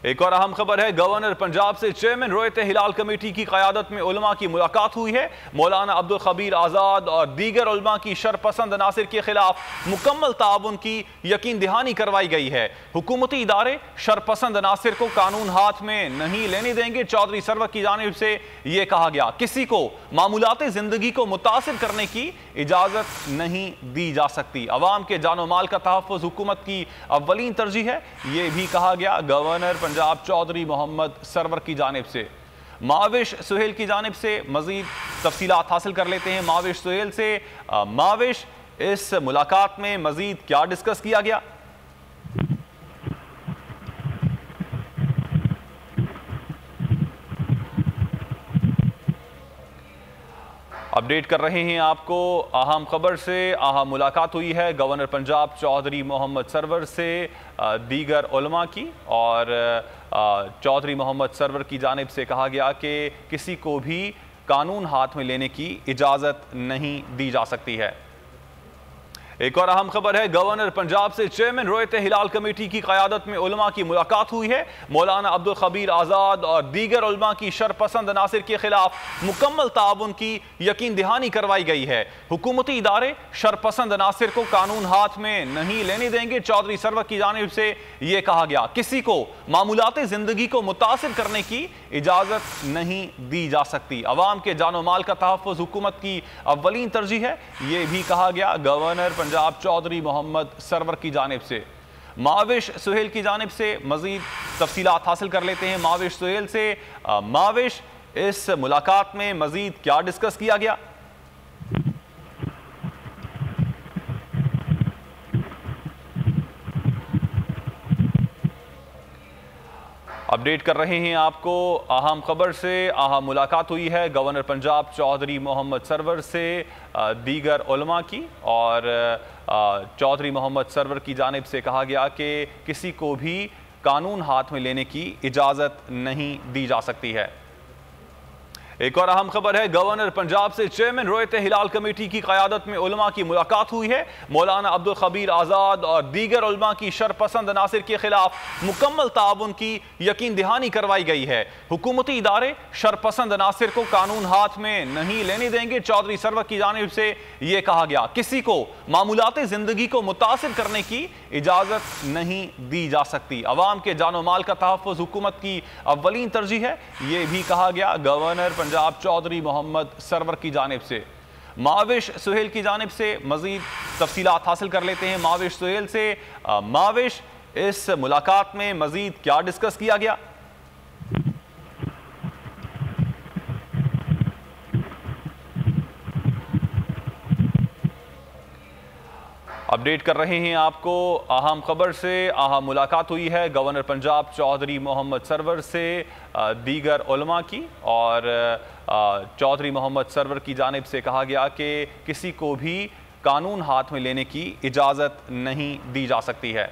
एक और अहम खबर है, गवर्नर पंजाब से चेयरमैन रोयत हिलाल कमेटी की क़यादत में उलमा की मुलाकात हुई है। मौलाना अब्दुल खबीर आज़ाद और दीगर उलमा की शरपसंद अनासिर के खिलाफ मुकम्मल ताउन की यकीन दहानी करवाई गई है। हुकूमती इदारे शरपसंद अनासिर को कानून हाथ में नहीं लेने देंगे। चौधरी सरवर की जानिब से यह कहा गया, किसी को मामूलाती जिंदगी को मुतासिर करने की इजाजत नहीं दी जा सकती। अवाम के जानो माल का तहफ़्फ़ुज़ हुकूमत की अव्वलीन तरजीह है, यह भी कहा गया। गवर्नर पंजाब चौधरी मोहम्मद सरवर की जानिब से माविश सुहेल की जानिब से मजीद तफसीलात हासिल कर लेते हैं माविश सुहेल से। माविश, इस मुलाकात में मजीद क्या डिस्कस किया गया? अपडेट कर रहे हैं आपको अहम खबर से। अहम मुलाकात हुई है गवर्नर पंजाब चौधरी मोहम्मद सरवर से दीगर उलमा की, और चौधरी मोहम्मद सरवर की जानिब से कहा गया कि किसी को भी कानून हाथ में लेने की इजाज़त नहीं दी जा सकती है। एक और अहम खबर है, गवर्नर पंजाब से चेयरमैन रोयत हिलाल कमेटी की क़यादत में उलमा की मुलाकात हुई है। मौलाना अब्दुल खबीर आज़ाद और दीगर उलमा की शरपसंद अनासिर के खिलाफ मुकम्मल ताउन की यकीन दहानी करवाई गई है। हुकूमती इदारे शरपसंद अनासिर को कानून हाथ में नहीं लेने देंगे। चौधरी सरवर की जानिब से यह कहा गया, किसी को मामूलाती जिंदगी को मुतासिर करने की इजाज़त नहीं दी जा सकती। अवाम के जानो माल का तहफ़्फ़ुज़ हुकूमत की अव्वलीन तरजीह है, यह भी कहा गया। गवर्नर पंजाब चौधरी मोहम्मद सरवर की जानिब से माविश सुहेल की जानिब से मजीद तफसीलात हासिल कर लेते हैं माविश सुहेल से। माविश, इस मुलाकात में मजीद क्या डिस्कस किया गया? अपडेट कर रहे हैं आपको अहम खबर से। अहम मुलाकात हुई है गवर्नर पंजाब चौधरी मोहम्मद सरवर से दीगर उलमा की, और चौधरी मोहम्मद सरवर की जानिब से कहा गया कि किसी को भी कानून हाथ में लेने की इजाज़त नहीं दी जा सकती है। एक और अहम खबर है, गवर्नर पंजाब से चेयरमैन रोयत हिलाल कमेटी की क़यादत में उलमा की मुलाकात हुई है। मौलाना अब्दुल खबीर आज़ाद और दीगर उलमा की शरपसंद अनासिर के खिलाफ मुकम्मल ताउन की यकीन दहानी करवाई गई है। हुकूमती इदारे शरपसंद अनासिर को कानून हाथ में नहीं लेने देंगे। चौधरी सरवर की जानिब से यह कहा गया, किसी को मामूलाती जिंदगी को मुतासिर करने की इजाज़त नहीं दी जा सकती। अवाम के जानो माल का तहफ़्फ़ुज़ हुकूमत की अव्वलीन तरजीह है, यह भी कहा गया। गवर्नर पंजाब चौधरी मोहम्मद सरवर की जानिब से माविश सुहेल की जानिब से मजीद तफसीलात हासिल कर लेते हैं माविश सुहेल से। माविश, इस मुलाकात में मजीद क्या डिस्कस किया गया? अपडेट कर रहे हैं आपको अहम खबर से। अहम मुलाकात हुई है गवर्नर पंजाब चौधरी मोहम्मद सरवर से दीगर उलमा की, और चौधरी मोहम्मद सरवर की जानिब से कहा गया कि किसी को भी कानून हाथ में लेने की इजाज़त नहीं दी जा सकती है।